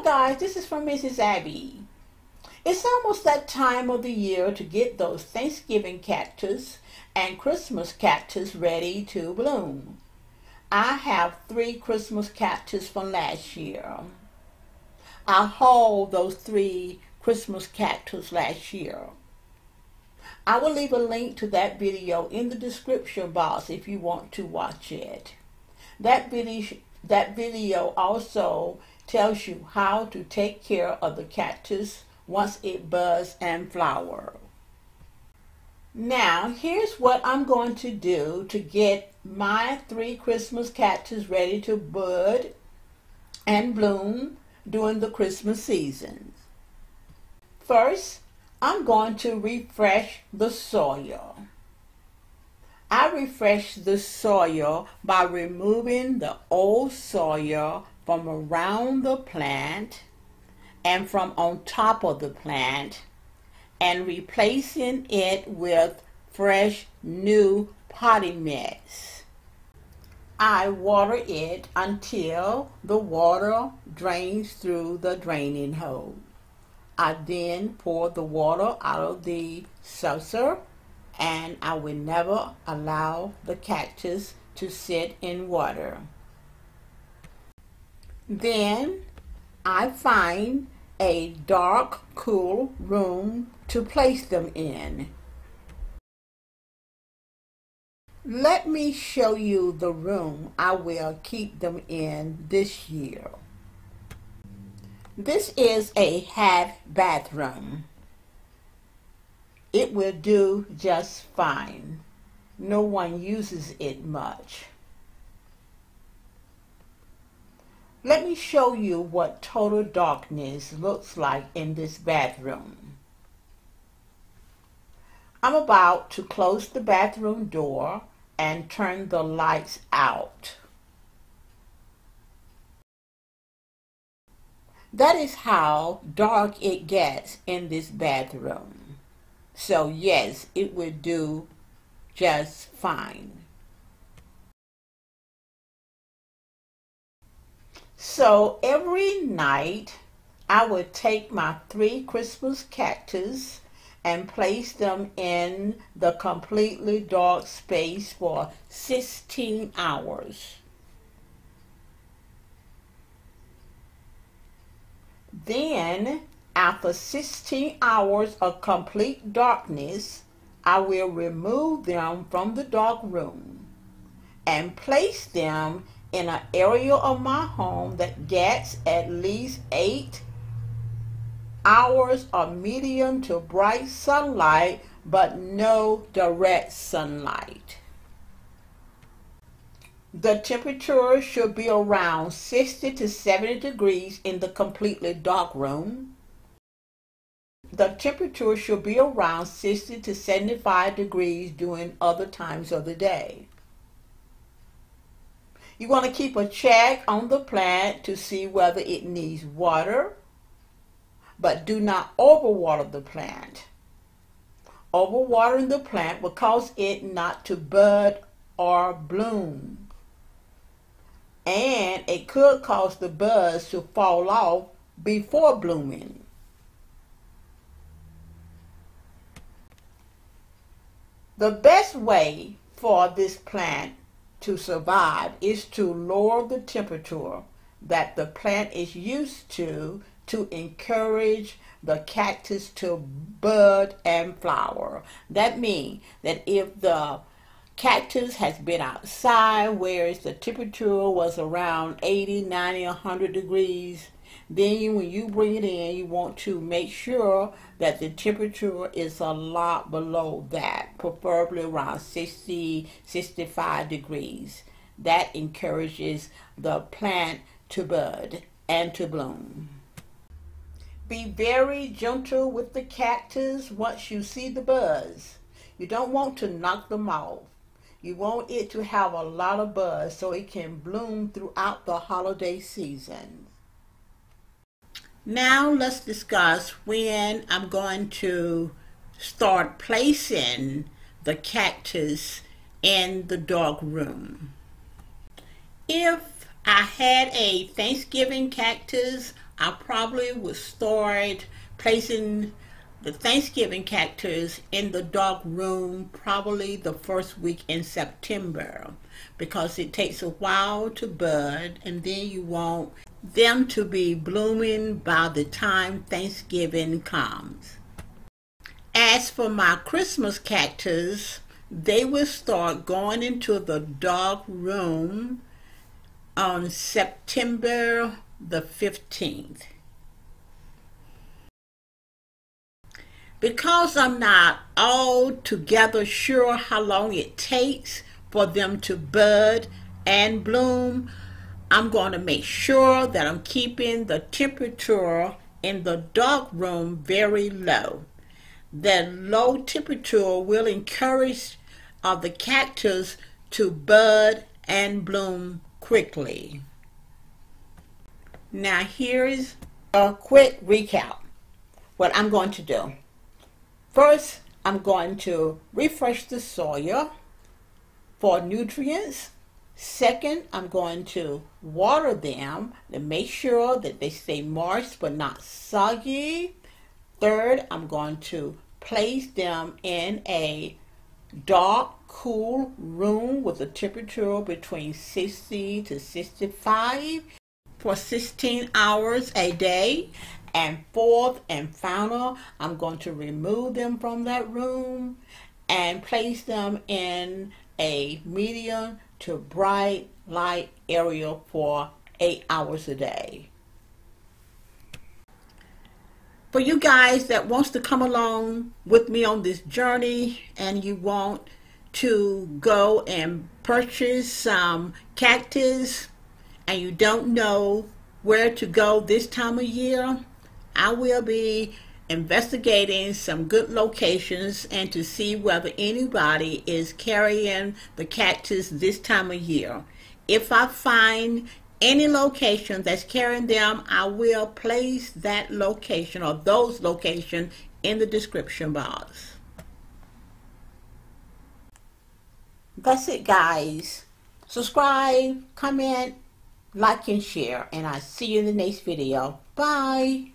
guys, this is from Mrs. Abby. It's almost that time of the year to get those Thanksgiving cactus and Christmas cactus ready to bloom. I have 3 Christmas cactus from last year. I hauled those 3 Christmas cactus last year. I will leave a link to that video in the description box if you want to watch it. That video also tells you how to take care of the cactus once it buds and flowers. Now, here's what I'm going to do to get my 3 Christmas cactus ready to bud and bloom during the Christmas season. First, I'm going to refresh the soil. I refresh the soil by removing the old soil from around the plant and from on top of the plant and replacing it with fresh new potting mix. I water it until the water drains through the draining hole. I then pour the water out of the saucer, and I will never allow the cactus to sit in water. Then I find a dark, cool room to place them in. Let me show you the room I will keep them in this year. This is a half bathroom. It will do just fine. No one uses it much. Let me show you what total darkness looks like in this bathroom. I'm about to close the bathroom door and turn the lights out. That is how dark it gets in this bathroom. So yes, it will do just fine. So every night I would take my 3 Christmas cactus and place them in the completely dark space for 16 hours. Then, after 16 hours of complete darkness, I will remove them from the dark room and place them in an area of my home that gets at least 8 hours of medium to bright sunlight, but no direct sunlight. The temperature should be around 60 to 70 degrees in the completely dark room. The temperature should be around 60 to 75 degrees during other times of the day. You want to keep a check on the plant to see whether it needs water, but do not overwater the plant. Overwatering the plant will cause it not to bud or bloom. And it could cause the buds to fall off before blooming. The best way for this plant to survive is to lower the temperature that the plant is used to encourage the cactus to bud and flower. That means that if the cactus has been outside where the temperature was around 80, 90, 100 degrees, then when you bring it in, you want to make sure that the temperature is a lot below that, preferably around 60, 65 degrees. That encourages the plant to bud and to bloom. Be very gentle with the cactus once you see the buds. You don't want to knock them off. You want it to have a lot of buds so it can bloom throughout the holiday season. Now let's discuss when I'm going to start placing the cactus in the dark room. If I had a Thanksgiving cactus I probably would start placing the Thanksgiving cactus in the dark room probably the first week in September, because it takes a while to bud, and then you want them to be blooming by the time Thanksgiving comes. As for my Christmas cactus, they will start going into the dark room on September the 15th. Because I'm not altogether sure how long it takes for them to bud and bloom, I'm going to make sure that I'm keeping the temperature in the dark room very low. The low temperature will encourage the cactus to bud and bloom quickly. Now here's a quick recap. What I'm going to do. First, I'm going to refresh the soil for nutrients. Second, I'm going to water them to make sure that they stay moist but not soggy. Third, I'm going to place them in a dark, cool room with a temperature between 60 to 65 for 16 hours a day. And fourth and final, I'm going to remove them from that room and place them in a medium to bright light area for 8 hours a day. For you guys that wants to come along with me on this journey and you want to go and purchase some cactus and you don't know where to go this time of year, I will be investigating some good locations and to see whether anybody is carrying the cactus this time of year. If I find any location that's carrying them, I will place that location or those locations in the description box. That's it, guys. Subscribe, comment, like, and share, and I'll see you in the next video. Bye.